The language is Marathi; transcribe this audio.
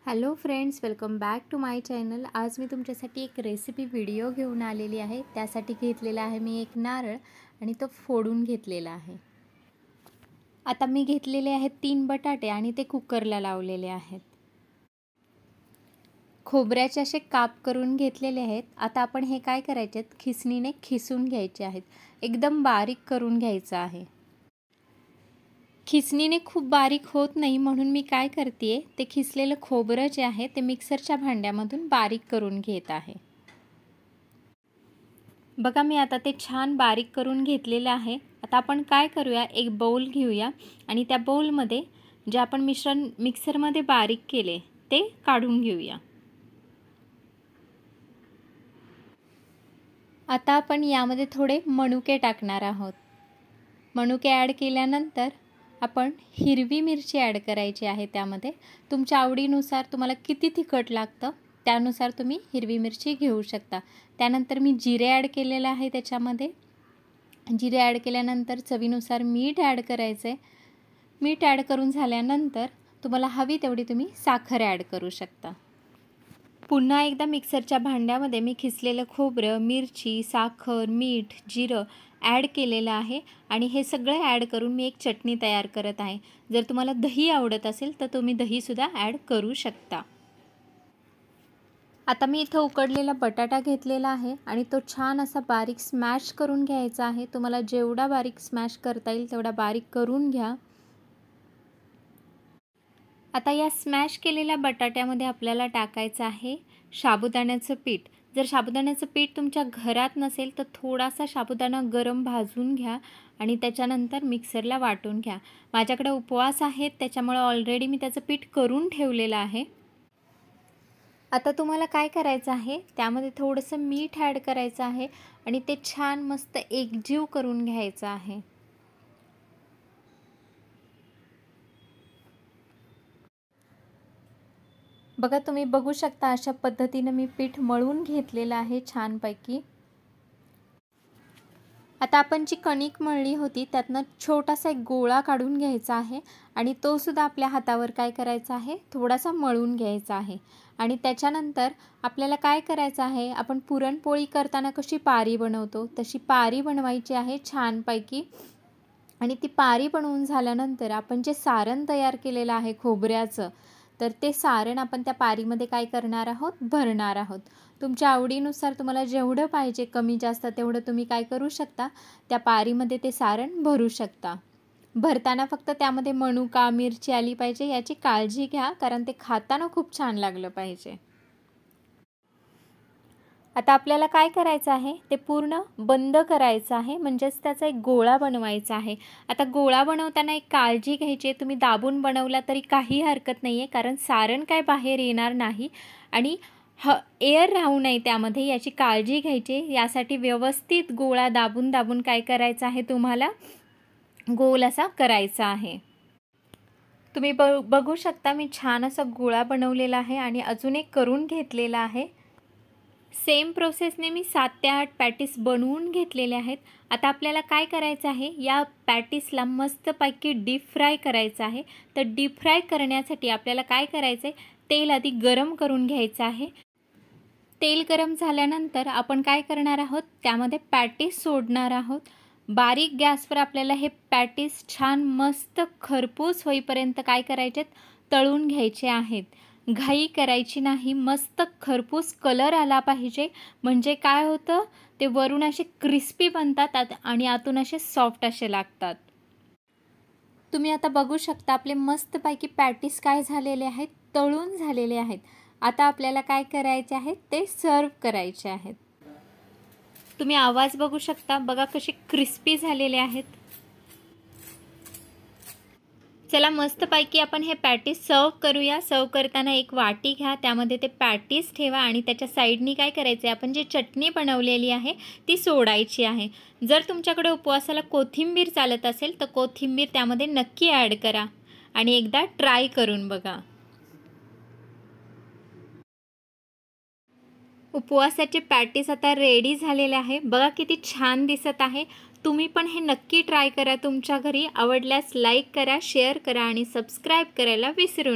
Hello friends, welcome back to my channel. आज मी तुमच्यासाठी एक रेसिपी व्हिडिओ घेऊन आलेली आहे। त्यासाठी घेतलेला आहे मी एक नारळ आणि तो फोडून घेतलेला आहे। आता मी घेतलेले आहेत 3 बटाटे आणि ते कुकरला लावलेले आहेत। खोबऱ्याचे असे काप करून घेतलेले आहेत। आता आपण हे काय करायचे आहेत, खिसणीने खिसून घ्यायचे आहेत। एकदम बारीक करून घ्यायचं आहे। खिसणीने खूप बारीक होत नाही, म्हणून मी काय करते, ते खिसलेलं खोबरं जे आहे ते मिक्सरच्या भांड्यामधून बारीक करून घेत आहे। बघा, मी आता ते छान बारीक करून घेतलेलं आहे। आता आपण काय करूया, एक बाउल घेऊया आणि त्या बाउलमध्ये जे आपण मिश्रण मिक्सरमध्ये बारीक केले ते काढून घेऊया। आता आपण यामध्ये थोडे मनुके टाकणार आहोत। मनुके ॲड केल्यानंतर आपण हिरवी मिरची ॲड करायची आहे। त्यामध्ये तुमच्या आवडीनुसार तुम्हाला किती तिखट लागतं त्यानुसार तुम्ही हिरवी मिरची घेऊ शकता। त्यानंतर मी जिरे ॲड केलेलं आहे। त्याच्यामध्ये जिरे ॲड केल्यानंतर चवीनुसार मीठ ॲड करायचं आहे। मीठ ॲड करून झाल्यानंतर तुम्हाला हवी तेवढी तुम्ही साखर ॲड करू शकता। पुन्हा एकदा मिक्सरच्या भांड्यामध्ये मी खिसलेलं खोबरं, मिरची, साखर, मीठ, जिरं ॲड केलेलं आहे आणि हे सगळं ॲड करून मी एक चटणी तयार करत आहे। जर तुम्हाला दही आवडत असेल तर तुम्ही दहीसुद्धा ॲड करू शकता। आता मी इथं उकडलेला बटाटा घेतलेला आहे आणि तो छान असा बारीक स्मॅश करून घ्यायचा आहे। तुम्हाला जेवढा बारीक स्मॅश करता येईल तेवढा बारीक करून घ्या। आता या स्मॅश केलेल्या बटाट्यामध्ये आपल्याला टाकायचं आहे साबुदाण्याचं पीठ। जर साबुदाण्याचं पीठ तुमच्या घरात नसेल तर थोडासा साबुदाणा गरम भाजून घ्या आणि त्याच्यानंतर मिक्सरला वाटून घ्या। माझ्याकडे उपवास आहेत त्याच्यामुळे ऑलरेडी मी त्याचं पीठ करून ठेवलेलं आहे। आता तुम्हाला काय करायचं आहे, त्यामध्ये थोडंसं मीठ ॲड करायचं आहे आणि ते छान मस्त एकजीव करून घ्यायचं आहे। बघा, तुम्ही बघू शकता अशा पद्धतीने मी पीठ मळून घेतलेलं आहे छानपैकी। आता आपण जी कणिक मळली होती त्यातनं छोटासा एक गोळा काढून घ्यायचा आहे आणि तो सुद्धा आपल्या हातावर काय करायचा आहे, थोडासा मळून घ्यायचा आहे। आणि त्याच्यानंतर आपल्याला काय करायचं आहे, आपण पुरणपोळी करताना कशी पारी बनवतो तशी पारी बनवायची आहे छानपैकी। आणि ती पारी बनवून झाल्यानंतर आपण जे सारण तयार केलेलं आहे खोबऱ्याचं, तर ते सारण आपण त्या पारीमध्ये काय करणार आहोत, भरणार आहोत। तुमच्या आवडीनुसार तुम्हाला जेवढं पाहिजे कमी जास्त तेवढं तुम्ही काय करू शकता, त्या पारीमध्ये ते सारण भरू शकता। भरताना फक्त त्यामध्ये मनुका, मिरची आली पाहिजे याची काळजी घ्या, कारण ते खाताना खूप छान लागलं पाहिजे। आता आपल्याला काय करायचं आहे, ते पूर्ण बंद करायचं आहे, म्हणजेच त्याचा एक गोळा बनवायचा आहे। आता गोळा बनवताना एक काळजी घ्यायची, तुम्ही दाबून बनवला तरी काही हरकत नाही आहे, कारण सारण काय बाहेर येणार नाही आणि एअर राहू नये त्यामध्ये, याची काळजी घ्यायची। यासाठी व्यवस्थित गोळा दाबून दाबून काय करायचं आहे, तुम्हाला गोल असा करायचा आहे। तुम्ही बघू शकता मी छान असा गोळा बनवलेला आहे आणि अजून एक करून घेतलेला आहे। सेम प्रोसेसने मी 7 ते 8 पॅटीस बनवून घेतलेले आहेत। आता आपल्याला काय करायचं आहे, या पॅटीसला मस्तपैकी डीप फ्राय करायचं आहे। तर डीप फ्राय करण्यासाठी आपल्याला काय करायचं आहे, तेल आधी गरम करून घ्यायचं आहे। तेल गरम झाल्यानंतर आपण काय करणार आहोत, त्यामध्ये पॅटीस सोडणार आहोत। बारीक गॅसवर आपल्याला हे पॅटीस छान मस्त खरपूस होईपर्यंत काय करायचे, तळून घ्यायचे आहेत। घाई करायची नाही, मस्त खरपूस कलर आला पाहिजे, म्हणजे काय होतं, ते वरून असे क्रिस्पी बनतात आणि आतून असे सॉफ्ट असे लागतात। तुम्ही आता बघू शकता आपले मस्तपैकी पॅटीस काय झालेले आहेत, तळून झालेले आहेत। आता आपल्याला काय करायचे आहे, ते सर्व करायचे आहेत। तुम्ही आवाज बघू शकता, बघा कसे क्रिस्पी झालेले आहेत। चला मस्तपैकी आपण हे पॅटीस सर्व करूया। सर्व करताना एक वाटी घ्या, त्यामध्ये ते पॅटीस ठेवा आणि त्याच्या साईडनी काय करायचं आहे, आपण जी चटणी बनवलेली आहे ती सोडायची आहे। जर तुमच्याकडे उपवासाला कोथिंबीर चालत असेल तर कोथिंबीर त्यामध्ये नक्की ॲड करा आणि एकदा ट्राय करून बघा। उपवासाचे पॅटीस आता रेडी झालेले आहे, बघा किती छान दिसत आहे। तुम्ही पण हे नक्की ट्राय करा तुमच्या घरी। आवडल्यास लाईक करा, शेअर करा आणि सबस्क्राईब करायला विसरू नका।